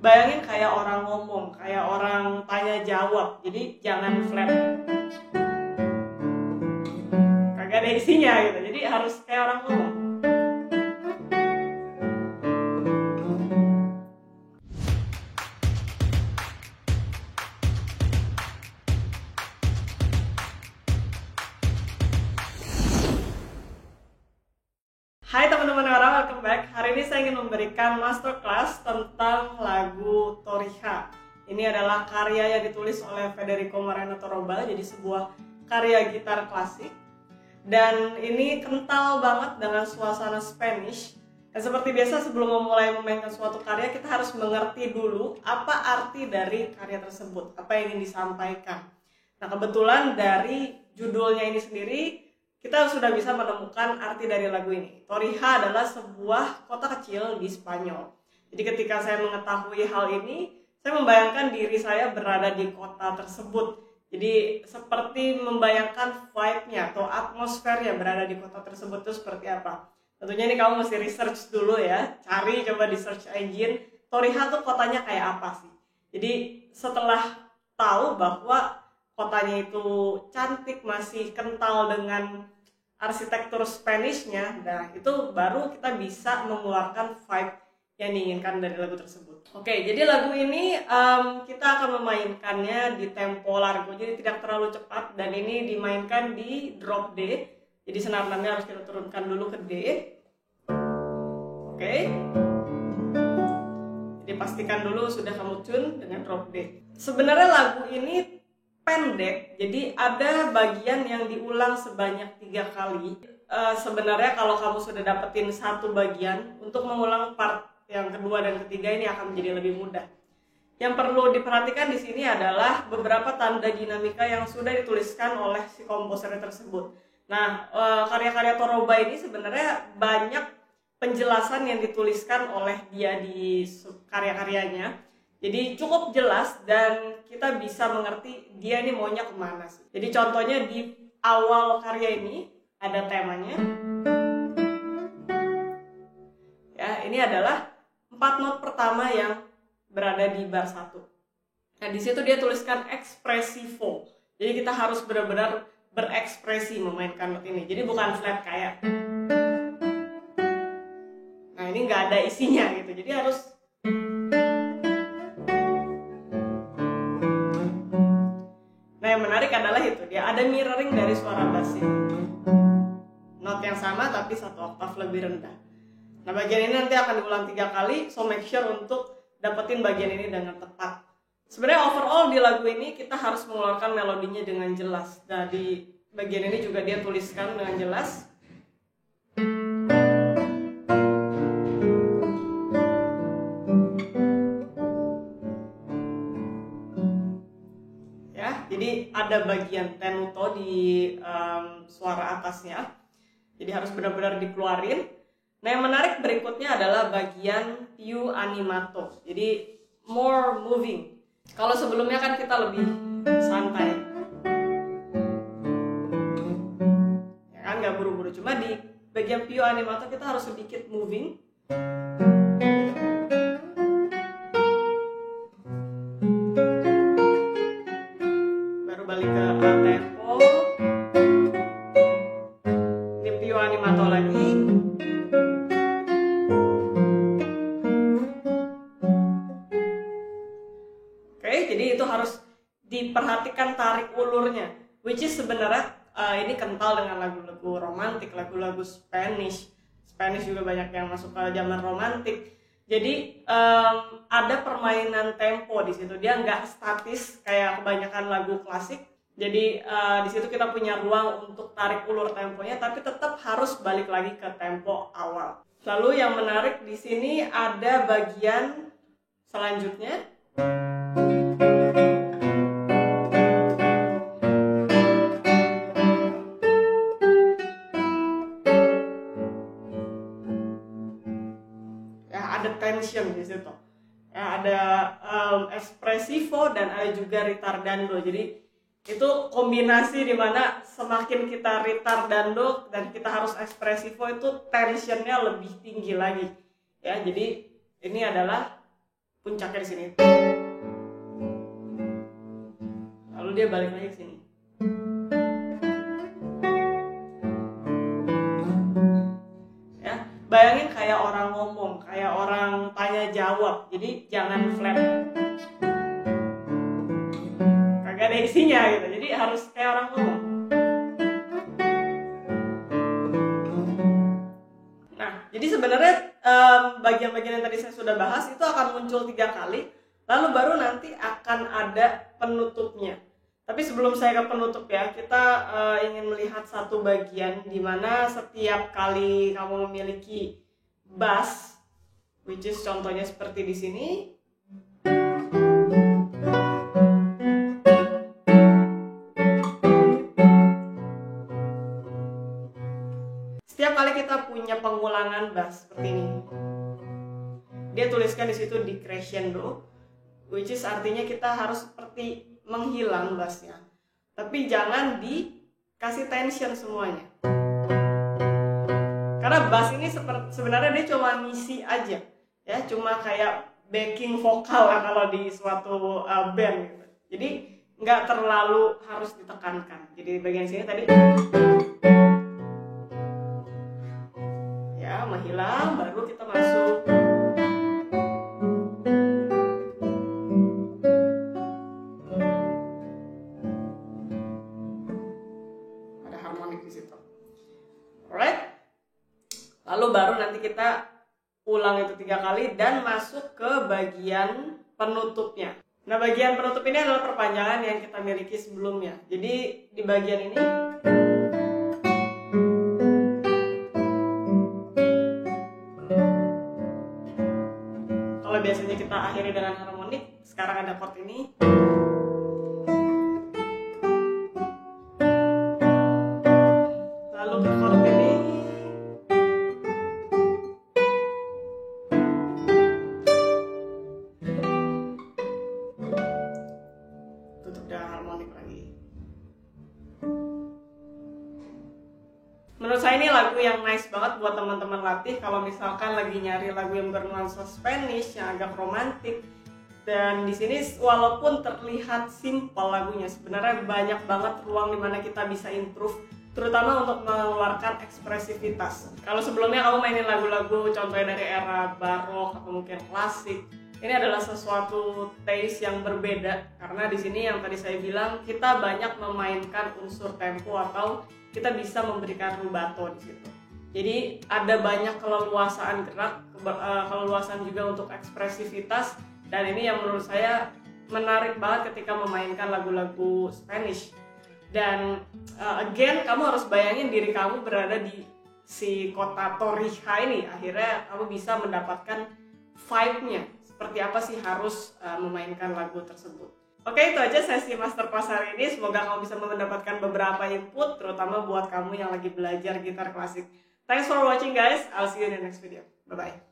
bayangin kayak orang ngomong, kayak orang tanya jawab. Jadi jangan flat, kagak ada isinya gitu. Jadi harus kayak orang ngomong. Hai teman-teman orang, welcome back. Hari ini saya ingin memberikan masterclass tentang lagu Toriha. Ini adalah karya yang ditulis oleh Federico Moreno Torroba, jadi sebuah karya gitar klasik. Dan ini kental banget dengan suasana Spanish. Dan seperti biasa sebelum memulai memainkan suatu karya, kita harus mengerti dulu apa arti dari karya tersebut, apa yang ingin disampaikan. Nah, kebetulan dari judulnya ini sendiri, kita sudah bisa menemukan arti dari lagu ini. Toriha adalah sebuah kota kecil di Spanyol. Jadi ketika saya mengetahui hal ini, saya membayangkan diri saya berada di kota tersebut. Jadi seperti membayangkan vibe-nya atau atmosfernya berada di kota tersebut itu seperti apa. Tentunya ini kamu mesti research dulu ya. Cari, coba di search engine. Toriha tuh kotanya kayak apa sih? Jadi setelah tahu bahwa kotanya itu cantik, masih kental dengan arsitektur Spanish-nya, nah itu baru kita bisa mengeluarkan vibe yang diinginkan dari lagu tersebut. Oke, jadi lagu ini kita akan memainkannya di tempo largo, jadi tidak terlalu cepat, dan ini dimainkan di drop D. Jadi senar namanya harus kita turunkan dulu ke D. Oke. Jadi pastikan dulu sudah kamu tune dengan drop D. Sebenarnya lagu ini pendek, jadi ada bagian yang diulang sebanyak 3 kali. Sebenarnya kalau kamu sudah dapetin satu bagian, untuk mengulang part yang kedua dan ketiga ini akan menjadi lebih mudah. Yang perlu diperhatikan di sini adalah beberapa tanda dinamika yang sudah dituliskan oleh si komposer tersebut. Nah, karya-karya Torroba ini sebenarnya banyak penjelasan yang dituliskan oleh dia di karya-karyanya. Jadi cukup jelas dan kita bisa mengerti dia ini maunya kemana sih. Jadi contohnya di awal karya ini ada temanya. Ya, ini adalah 4 not pertama yang berada di bar 1. Nah, di situ dia tuliskan expressivo. Jadi kita harus benar-benar berekspresi memainkan not ini. Jadi bukan flat kayak. Nah, ini nggak ada isinya gitu. Jadi harus yang menarik adalah itu, dia ada mirroring dari suara bassnya. Not yang sama tapi 1 oktav lebih rendah. Nah, bagian ini nanti akan diulang 3 kali, so make sure untuk dapetin bagian ini dengan tepat. Sebenarnya overall di lagu ini kita harus mengeluarkan melodinya dengan jelas. Nah, di bagian ini juga dia tuliskan dengan jelas. Jadi ada bagian tenuto di suara atasnya, jadi harus benar-benar dikeluarin. Nah, yang menarik berikutnya adalah bagian più animato, jadi more moving. Kalau sebelumnya kan kita lebih santai, ya kan, nggak buru-buru. Cuma di bagian più animato kita harus sedikit moving. Balik ke tempo, di più animato lagi. Oke, jadi itu harus diperhatikan tarik ulurnya, which is sebenarnya ini kental dengan lagu-lagu romantik, lagu-lagu Spanish juga banyak yang masuk ke zaman romantik. Jadi ada permainan tempo di situ, dia nggak statis kayak kebanyakan lagu klasik. Jadi di situ kita punya ruang untuk tarik ulur temponya, tapi tetap harus balik lagi ke tempo awal. Lalu yang menarik di sini ada bagian selanjutnya. Ada tension di situ, ya, ada espressivo dan ada juga ritardando. Jadi itu kombinasi dimana semakin kita ritardando dan kita harus espressivo, itu tensionnya lebih tinggi lagi. Ya, jadi ini adalah puncaknya di sini. Lalu dia balik lagi ke sini. Ya, bayangin kayak orang ngomong, kayak orang tanya jawab. Jadi jangan flat. Kagak ada isinya gitu. Jadi harus kayak orang ngomong. Nah, jadi sebenarnya bagian-bagian yang tadi saya sudah bahas itu akan muncul 3 kali. Lalu baru nanti akan ada penutupnya. Tapi sebelum saya ke penutup ya, kita ingin melihat satu bagian di mana setiap kali kamu memiliki bass, which is contohnya seperti di sini. Setiap kali kita punya pengulangan bass seperti ini, dia tuliskan di situ di crescendo, which is artinya kita harus seperti menghilang bassnya, tapi jangan dikasih tension semuanya, karena bass ini sebenarnya dia cuma ngisi aja ya, cuma kayak backing vokal lah kalau di suatu band gitu. Jadi nggak terlalu harus ditekankan. Jadi bagian sini tadi ya menghilang, baru kita masuk. Lalu baru nanti kita ulang itu 3 kali dan masuk ke bagian penutupnya. Nah, bagian penutup ini adalah perpanjangan yang kita miliki sebelumnya. Jadi di bagian ini kalau biasanya kita akhiri dengan harmonik, sekarang ada chord ini. Lalu ke chord ini. Menurut saya ini lagu yang nice banget buat teman-teman latih kalau misalkan lagi nyari lagu yang bernuansa Spanish yang agak romantik. Dan di sini walaupun terlihat simple lagunya, sebenarnya banyak banget ruang dimana kita bisa improve, terutama untuk mengeluarkan ekspresivitas. Kalau sebelumnya kamu mainin lagu-lagu contohnya dari era barok atau mungkin klasik, ini adalah sesuatu taste yang berbeda karena di sini yang tadi saya bilang kita banyak memainkan unsur tempo atau kita bisa memberikan rubato di situ. Jadi ada banyak keleluasaan gerak, keleluasan juga untuk ekspresivitas, dan ini yang menurut saya menarik banget ketika memainkan lagu-lagu Spanish. Dan again, kamu harus bayangin diri kamu berada di si kota Torija ini, akhirnya kamu bisa mendapatkan vibe-nya. Seperti apa sih harus memainkan lagu tersebut. Oke, itu aja sesi masterclass hari ini. Semoga kamu bisa mendapatkan beberapa input, terutama buat kamu yang lagi belajar gitar klasik. Thanks for watching guys. I'll see you in the next video. Bye-bye.